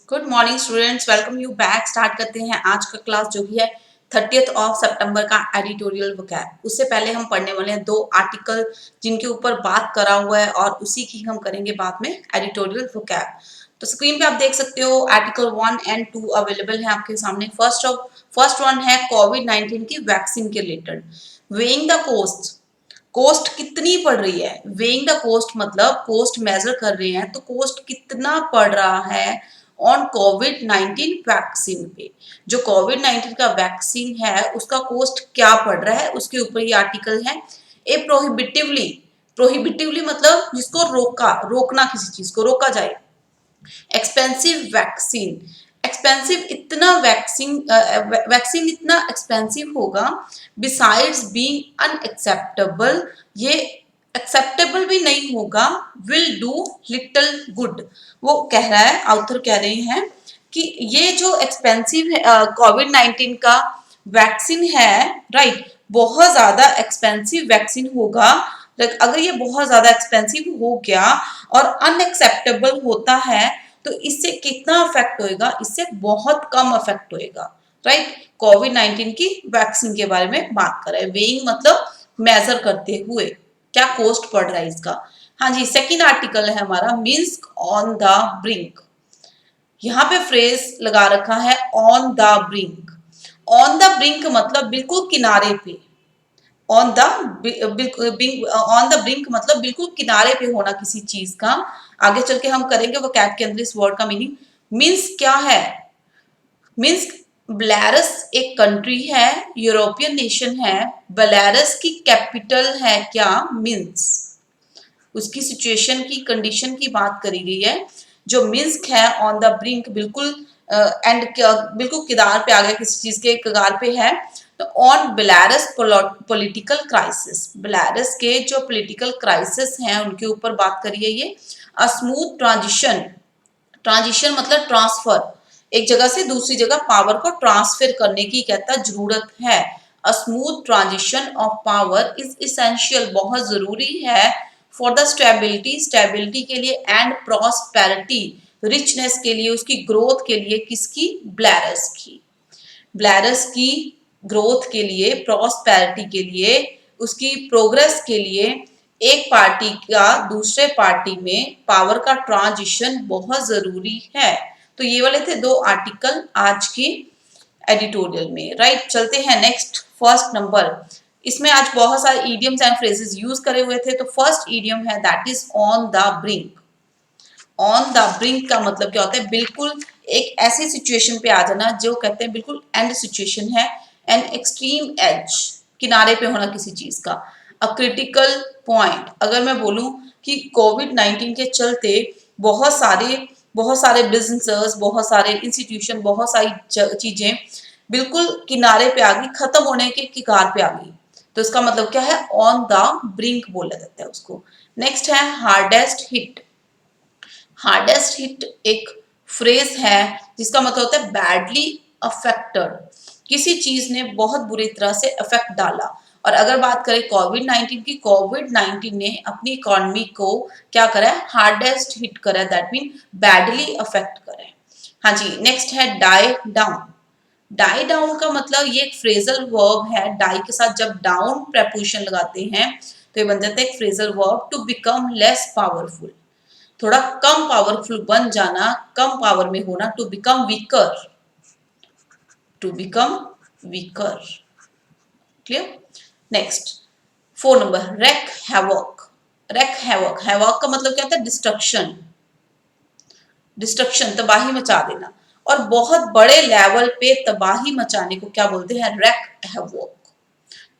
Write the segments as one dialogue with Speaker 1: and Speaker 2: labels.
Speaker 1: Good morning students, welcome you back. Start करते हैं आज का क्लास जो भी है 30 सितंबर का एडिटोरियल वोकैब। उससे पहले हम पढ़ने वाले हैं दो आर्टिकल जिनके ऊपर बात करा हुआ है और उसी की हम करेंगे बाद में एडिटोरियल वोकैब। तो स्क्रीन पे आप देख सकते हो आर्टिकल 1 एंड 2 अवेलेबल है आपके सामने। फर्स्ट वन है कोविड-19 की वैक्सीन के related. Weighing the cost, cost कितनी पड़ रही है। वेइंग द कॉस्ट मतलब कॉस्ट मेजर कर रहे हैं तो कॉस्ट कितना पड़ रहा है ऑन कोविड-19 वैक्सीन पे। जो कोविड-19 का वैक्सीन है उसका कॉस्ट क्या पड़ रहा है उसके ऊपर ये आर्टिकल है। ए प्रोहिबिटिवली, प्रोहिबिटिवली मतलब जिसको रोकना, किसी चीज को रोका जाए। एक्सपेंसिव वैक्सीन, एक्सपेंसिव इतना वैक्सीन इतना एक्सपेंसिव होगा। बिसाइड्स बीइंग अनएक्सेप्टेबल, ये एक्सेप्टेबल भी नहीं होगा। विल डू लिटिल गुड, वो कह रहा है, ऑथर कह रहे हैं कि ये जो एक्सपेंसिव है कोविड-19 का वैक्सीन है, राइट, बहुत ज्यादा एक्सपेंसिव वैक्सीन होगा। अगर ये बहुत ज्यादा एक्सपेंसिव हो गया और अनएक्सेप्टेबल होता है तो इससे कितना अफेक्ट होएगा, इससे बहुत कम अफेक्ट होएगा, राइट। कोविड-19 की वैक्सीन के बारे में बात कर रहे हैं। वेइंग मतलब मेजर करते हुए क्या कॉस्ट पड़ रहा है इसका। हाँ जी, सेकंड आर्टिकल है हमारा मिन्स्क ऑन द ब्रिंक। यहाँ पे फ्रेज लगा रखा है on the brink. On the brink मतलब बिल्कुल किनारे पे। On the on the brink मतलब बिल्कुल किनारे पे होना किसी चीज का। आगे चल के हम करेंगे वो कैब के अंदर इस वर्ड का मीनिंग। मीन्स क्या है, मीन्स बेलारस एक कंट्री है, यूरोपियन नेशन है। बेलारस की कैपिटल है क्या, मिन्स। उसकी सिचुएशन की कंडीशन की बात करी गई है। जो मिन्स्क है ऑन द ब्रिंक, बिल्कुल एंड बिल्कुल किनार पे आ गया, किसी चीज के कगार पे है। तो on Belarus political crisis, Belarus के जो पॉलिटिकल क्राइसिस हैं उनके ऊपर बात करिए। ये अ स्मूथ ट्रांजिशन, ट्रांजिशन मतलब ट्रांसफर, एक जगह से दूसरी जगह पावर को ट्रांसफर करने की कहता जरूरत है। A smooth transition of power is essential, बहुत जरूरी है। फॉर द स्टेबिलिटी, स्टेबिलिटी के लिए, एंड प्रॉस्पेरिटी, रिचनेस के लिए, उसकी ग्रोथ के लिए, किसकी, ब्लैरस की। ब्लैरस की ग्रोथ के लिए, प्रॉस्पेरिटी के लिए, उसकी प्रोग्रेस के लिए एक पार्टी का दूसरे पार्टी में पावर का ट्रांजिशन बहुत जरूरी है। तो ये वाले थे दो आर्टिकल आज की एडिटोरियल में, राइट। चलते हैं नेक्स्ट, फर्स्ट नंबर। इसमें आज बहुत सारे इडियम्स एंड फ्रेजेस यूज करे हुए थे। तो फर्स्ट इडियम है that is on the brink. On the brink का मतलब क्या होता है, बिल्कुल एक ऐसी सिचुएशन पे आ जाना जो कहते हैं बिल्कुल एंड सिचुएशन है। एन एक्सट्रीम एज, किनारे पे होना किसी चीज का। अ क्रिटिकल पॉइंट, अगर मैं बोलूं कि कोविड-19 के चलते बहुत सारे बिजनेसेस, बहुत सारे इंस्टीट्यूशन, बहुत सारी चीजें बिल्कुल किनारे पे आ गई, खत्म होने के किनार पे आ गई। तो इसका मतलब क्या है, ऑन द ब्रिंक बोला जाता है उसको। नेक्स्ट है हार्डेस्ट हिट। हार्डेस्ट हिट एक फ्रेज है जिसका मतलब होता है बैडली अफेक्टेड, किसी चीज ने बहुत बुरी तरह से अफेक्ट डाला। और अगर बात करें कोविड-19 की, कोविड-19 ने अपनी इकोनॉमी को क्या करा है, हार्डेस्ट हिट करा है, दैट मीन बैडली अफेक्ट करा है। हाँ जी, नेक्स्ट है डाई डाउन। डाई डाउन का मतलब ये एक फ्रेजल वर्ब है। डाई के साथ जब डाउन प्रेपोजिशन लगाते हैं तो ये बन जाता है एक phrasal verb, to become less powerful, थोड़ा कम पावरफुल बन जाना, कम पावर में होना। To become weaker, to become weaker, clear. Next, 4 number, wreak havoc. Wreak havoc, havoc का मतलब क्या होता है, डिस्ट्रक्शन, डिस्ट्रक्शन तबाही मचा देना। और बहुत बड़े लेवल पे तबाही मचाने को क्या बोलते हैं, wreak havoc.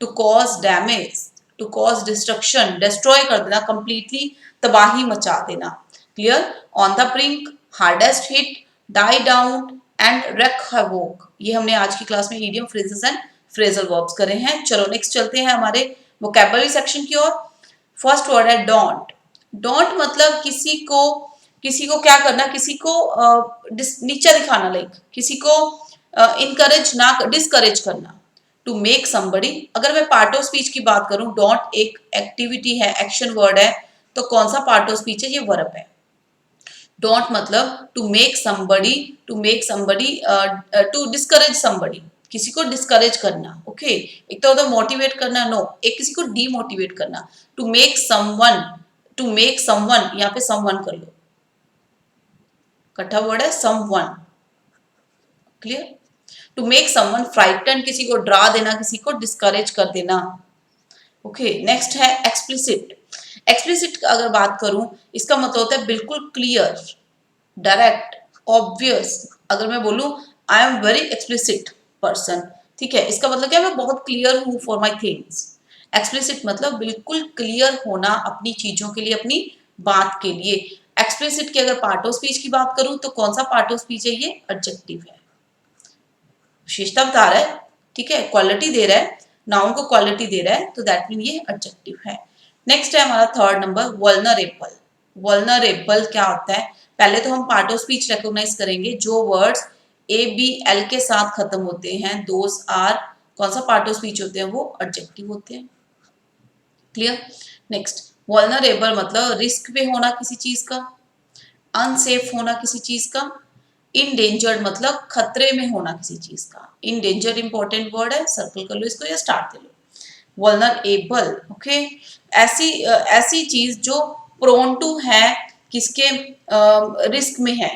Speaker 1: To cause damage, to cause destruction, destroy कर देना, कंप्लीटली तबाही मचा देना, clear. On the brink, hardest hit, die down and wreak havoc, ये हमने आज की क्लास में idiom, phrases and phrasal verbs करे हैं। चलो नेक्स्ट चलते हैं हमारे वोकैबुलरी सेक्शन की ओर। फर्स्ट वर्ड है डोंट। डोंट मतलब किसी को क्या करना, किसी को नीचा दिखाना, लाइक किसी को इनकरेज ना, डिस्करेज करना। टू मेक समबडी, अगर मैं पार्ट ऑफ स्पीच की बात करूं, डोंट एक एक्टिविटी है, एक्शन वर्ड है, तो कौन सा पार्ट ऑफ स्पीच है, ये वर्ब है। डोंट मतलब to make somebody to discourage somebody, किसी को डिस्करेज करना। ओके एक तो होता है मोटिवेट करना, नो एक किसी को डीमोटिवेट करना। टू मेक समवन यहाँ पे समवन कर लो, इकट्ठा वर्ड है someone, clear. To make someone frighten, किसी को डरा देना, किसी को डिस्करेज कर देना। ओके नेक्स्ट है एक्सप्लिसिट। एक्सप्लिसिट अगर बात करूं, इसका मतलब होता है बिल्कुल क्लियर, डायरेक्ट, ऑब्वियस। अगर मैं बोलूं I am very explicit person, ठीक है, इसका मतलब क्या है, मैं बहुत क्लियर हूं फॉर माई थिंग्स। एक्सप्लिसिट मतलब बिल्कुल क्लियर होना अपनी चीजों के लिए, अपनी बात के लिए। एक्सप्लिसिट की अगर पार्ट ऑफ स्पीच की बात करूं तो कौन सा पार्ट ऑफ स्पीच है, ये एडजेक्टिव है, विशेषता बता रहा है, ठीक है, क्वालिटी दे रहा है, नाउन को क्वालिटी दे रहा है, तो दैट मीन ये एडजेक्टिव है। नेक्स्ट है हमारा थर्ड नंबर वल्नरेबल। वल्नरेबल क्या होता है, पहले तो हम पार्ट ऑफ स्पीच रिकॉग्नाइज करेंगे, जो वर्ड्स ए बी एल के साथ खत्म होते हैं दोज आर, कौन सा पार्ट ऑफ स्पीच होते हैं, वो एडजेक्टिव होते हैं, क्लियर। नेक्स्ट वल्नरेबल मतलब रिस्क पे होना किसी चीज का, अनसेफ होना किसी चीज का। इनडेंजर्ड मतलब खतरे में होना किसी चीज का। इनडेंजर्ड इंपॉर्टेंट वर्ड है, सर्कल कर लो इसको या स्टार्ट दे लो। वल्नरेबल ओके, ऐसी चीज जो प्रोन टू है, किसके रिस्क में है,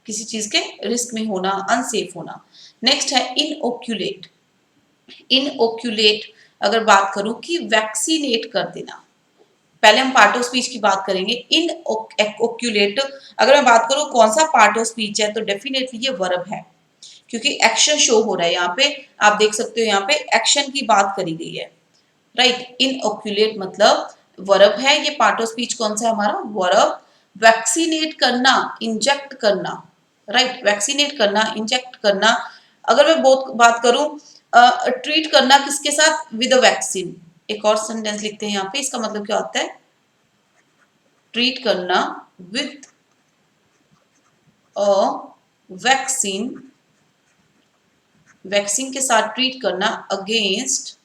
Speaker 1: किसी चीज के रिस्क में होना, अनसेफ होना। नेक्स्ट है इनओक्यूलेट। इनओक्यूलेट अगर बात करूं कि वैक्सीनेट कर देना, पहले हम पार्ट ऑफ स्पीच की बात करेंगे। इन ओक्यूलेट अगर मैं बात करूं कौन सा पार्ट ऑफ स्पीच है, तो डेफिनेटली ये वर्ब है, क्योंकि एक्शन शो हो रहा है यहाँ पे, आप देख सकते हो यहाँ पे एक्शन की बात करी गई है, राइट। इन ओक्यूलेट मतलब वर्ब है, ये पार्ट ऑफ स्पीच कौन सा है हमारा, वर्ब। वैक्सीनेट करना, इंजेक्ट करना, राइट, वैक्सीनेट करना, इंजेक्ट करना। अगर मैं बहुत बात करूं ट्रीट करना किसके साथ, विद अ वैक्सीन। एक और सेंटेंस लिखते हैं यहाँ पे, इसका मतलब क्या होता है, ट्रीट करना विथ अ वैक्सीन, वैक्सीन के साथ ट्रीट करना, अगेंस्ट,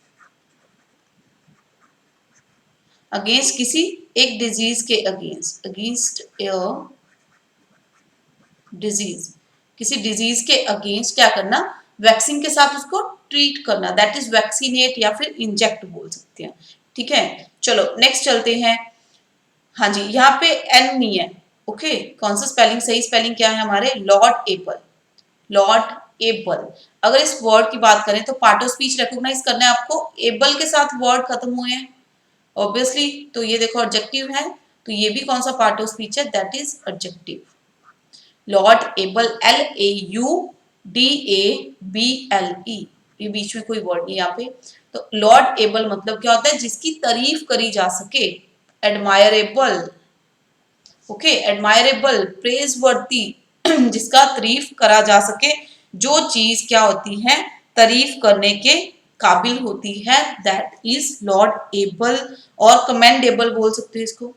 Speaker 1: अगेंस्ट किसी एक डिजीज के अगेंस्ट, अगेंस्ट डिजीज, किसी डिजीज के अगेंस्ट क्या करना, वैक्सीन के साथ उसको ट्रीट करना, दैट इज वैक्सीनेट या फिर इंजेक्ट बोल सकते हैं, ठीक है। चलो नेक्स्ट चलते हैं। हाँ जी, यहाँ पे एन नहीं है, ओके, कौन सा स्पेलिंग, सही स्पेलिंग क्या है हमारे, लॉर्ड एबल, लॉर्ड एबल। अगर इस वर्ड की बात करें तो पार्ट ऑफ स्पीच रिकॉग्नाइज करना है आपको, एबल के साथ वर्ड खत्म हुए हैं ऑब्वियसली, तो ये देखो एडजेक्टिव है, तो ये भी कौन सा पार्ट ऑफ स्पीच है, that is adjective. Lord able, LAUDABLE, ये बीच में कोई वर्ड नहीं यहाँ पे। तो लॉर्ड एबल मतलब क्या होता है, जिसकी तारीफ करी जा सके, एडमायरेबल, ओके, एडमायरेबल, प्रेज वर्दी, जिसका तारीफ करा जा सके, जो चीज क्या होती है, तारीफ करने के काबिल होती है, दैट इज लॉर्ड एबल। और कमेंडेबल बोल सकते हो इसको,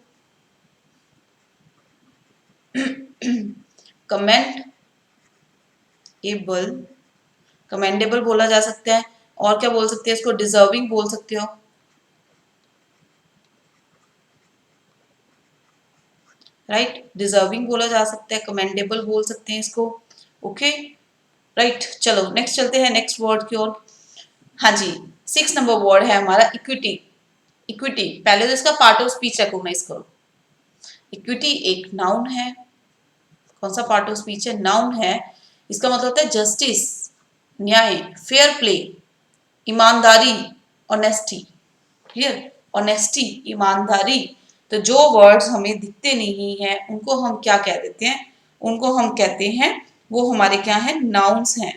Speaker 1: कमेंड एबल, कमेंडेबल बोला जा सकता है। और क्या बोल सकते हैं इसको, डिजर्विंग बोल सकते हो, राइट, डिजर्विंग बोला जा सकता है, कमेंडेबल बोल सकते हैं इसको, ओके, राइट। चलो नेक्स्ट चलते हैं नेक्स्ट वर्ड की ओर। हाँ जी, 6 नंबर वर्ड है हमारा इक्विटी। इक्विटी पहले तो इसका पार्ट ऑफ स्पीच रिकॉग्नाइज करो। इक्विटी एक नाउन है, कौन सा पार्ट ऑफ स्पीच है, नाउन है। इसका मतलब होता है जस्टिस, न्याय, फेयर प्ले, ईमानदारी, ऑनेस्टी, क्लियर, ऑनेस्टी, ईमानदारी। तो जो वर्ड्स हमें दिखते नहीं हैं उनको हम क्या कह देते हैं, उनको हम कहते हैं, वो हमारे क्या हैं, नाउन्स हैं,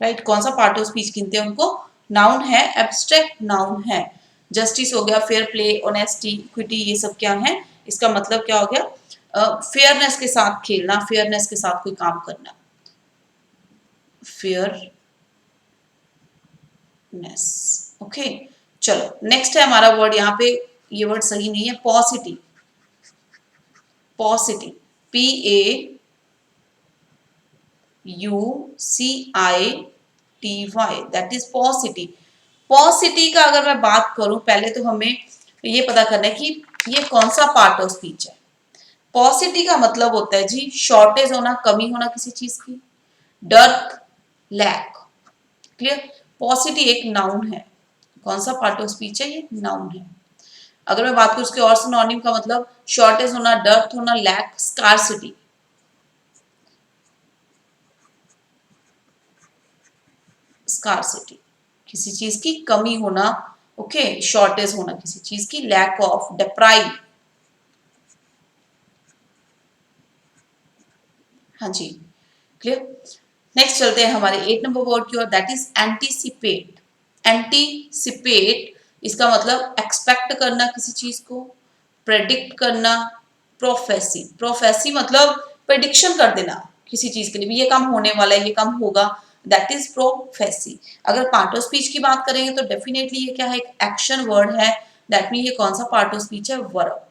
Speaker 1: राइट। कौन सा पार्ट ऑफ स्पीच गिनते हैं उनको, नाउन है, एब्स्ट्रैक्ट नाउन है। जस्टिस हो गया, फेयर प्ले, ऑनेस्टी, इक्विटी, ये सब क्या है, इसका मतलब क्या हो गया, फेयरनेस के साथ खेलना, फेयरनेस के साथ कोई काम करना, फेयरनेस, ओके। चलो नेक्स्ट है हमारा वर्ड, यहाँ पे ये वर्ड सही नहीं है, positive, positive, PAUCITY, that is positive. Positive का अगर मैं बात करूं, पहले तो हमें ये पता करना है कि ये कौन सा पार्ट ऑफ स्पीच है। पॉसिटी का मतलब होता है जी शॉर्टेज होना, कमी होना किसी चीज की, डर्थ, लैक। क्लियर। पॉसिटी एक नाउन है। कौन सा पार्ट ऑफ स्पीच है? ये नाउन है। अगर मैं बात करूं उसके और सिनोनिम का मतलब शॉर्टेज होना, डर्थ होना, लैक, स्कार्सिटी। स्कार्सिटी किसी चीज की कमी होना, ओके, शॉर्टेज होना किसी चीज की, लैक ऑफ, डिप्राइव। हाँ जी, क्लियर। नेक्स्ट चलते हैं हमारे 8 नंबर वर्ड की ओर, दैट इज एंटीसिपेट। एंटीसिपेट इसका मतलब एक्सपेक्ट करना किसी चीज को, प्रेडिक्ट करना। प्रोफेसी, प्रोफेसी मतलब प्रेडिक्शन कर देना किसी चीज के लिए भी, ये काम होने वाला है, ये काम होगा, दैट इज प्रोफेसी। अगर पार्ट ऑफ स्पीच की बात करेंगे तो डेफिनेटली ये क्या है? एक एक्शन वर्ड है। दैट मीन ये कौन सा पार्ट ऑफ स्पीच है? वर्ब।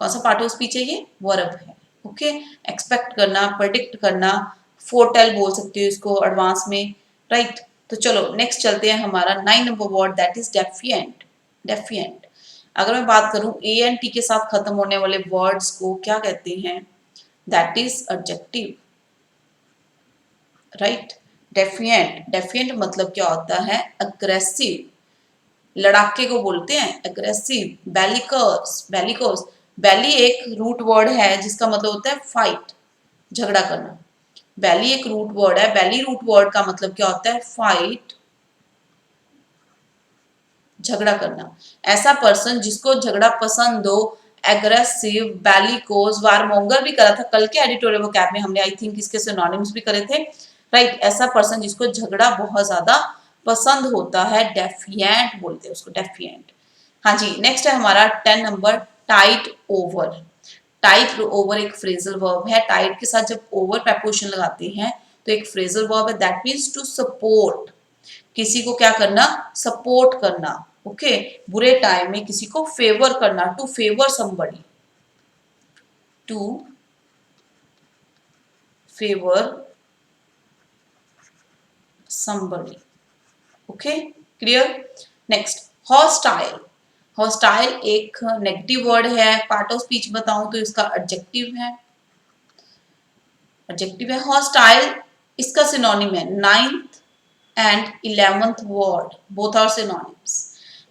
Speaker 1: कौन सा पार्ट ऑफ स्पीच है? ये वर्ब है। ओके, एक्सपेक्ट करना, प्रेडिक्ट करना, फोरटेल बोल सकते हो इसको एडवांस में, राइट। तो चलो नेक्स्ट चलते हैं हमारा 9 number word, that is defiant. Defiant अगर मैं बात करूं ए एन टी के साथ खत्म होने वाले वर्ड्स को क्या कहते हैं? That is adjective, right. Defiant, defiant मतलब क्या होता है? अग्रेसिव, लड़ाके को बोलते हैं अग्रेसिव। बेलिकस, बेलिकोस, बैली एक रूट वर्ड है जिसका मतलब होता है फाइट, झगड़ा करना। बैली एक रूट वर्ड है, बैली रूट वर्ड का मतलब क्या होता है? फाइट, झगड़ा करना। ऐसा पर्सन जिसको झगड़ा पसंद हो, एग्रेसिव, बैलिकोस, वारमोंगर भी करा था कल के एडिटोरियल वोकैब में हमने, आई थिंक इसके सिनोनिम्स भी करे थे, राइट। ऐसा पर्सन जिसको झगड़ा बहुत ज्यादा पसंद होता है, डेफिएंट बोलते हैं उसको, डेफिएंट। हाँ जी, नेक्स्ट है हमारा 10 number, tight over. Tight over एक फ्रेजल वर्ब है। टाइट के साथ जब ओवर preposition लगाते हैं तो एक फ्रेजल वर्ब है, दैट मीन्स टू सपोर्ट। किसी को क्या करना? सपोर्ट करना। ओके, बुरे टाइम में किसी को फेवर करना, to favour somebody, to favour somebody. Okay, clear. Next, hostile. Hostile एक नेगेटिव वर्ड है। पार्ट ऑफ स्पीच बताऊं तो इसका एडजेक्टिव है, एडजेक्टिव है हॉस्टाइल। इसका सिनोनिम है 9th and 11th word, both are synonyms.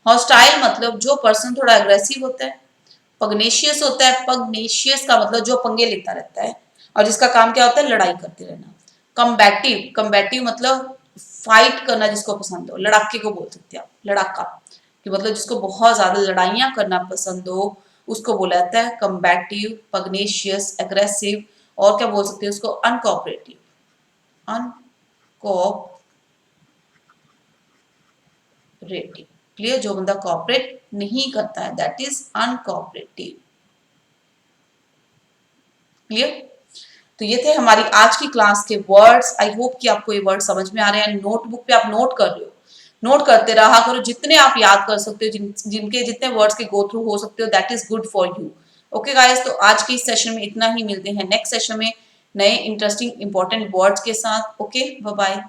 Speaker 1: Hostile मतलब जो पर्सन थोड़ा अग्रेसिव होता है, पग्नेशियस होता है। पग्नेशियस का मतलब जो पंगे लेता रहता है और जिसका काम क्या होता है? लड़ाई करते रहना। कम्बैटिव, कम्बैटिव मतलब फाइट करना जिसको पसंद हो, लड़ाके को बोल सकते हैं आप, लड़ाका, कि मतलब जिसको बहुत ज्यादा लड़ाइयां करना पसंद हो उसको बोला जाता है कम्बैटिव, पग्नेशियस, एग्रेसिव। और क्या बोल सकते हैं उसको? Uncooperative, uncooperative. क्लियर, जो बंदा कोऑपरेट नहीं करता है दैट इज अनकोऑपरेटिव। क्लियर। तो ये थे हमारी आज की क्लास के वर्ड्स। आई होप कि आपको ये वर्ड समझ में आ रहे हैं। नोटबुक पे आप नोट कर रहे हो, नोट करते रहा करो, जितने आप याद कर सकते हो, जिनके जितने वर्ड्स के गो थ्रू हो सकते हो, that is good for you. Okay guys, तो आज के इस सेशन में इतना ही। मिलते हैं नेक्स्ट सेशन में नए इंटरेस्टिंग इंपॉर्टेंट वर्ड्स के साथ। Okay, bye bye.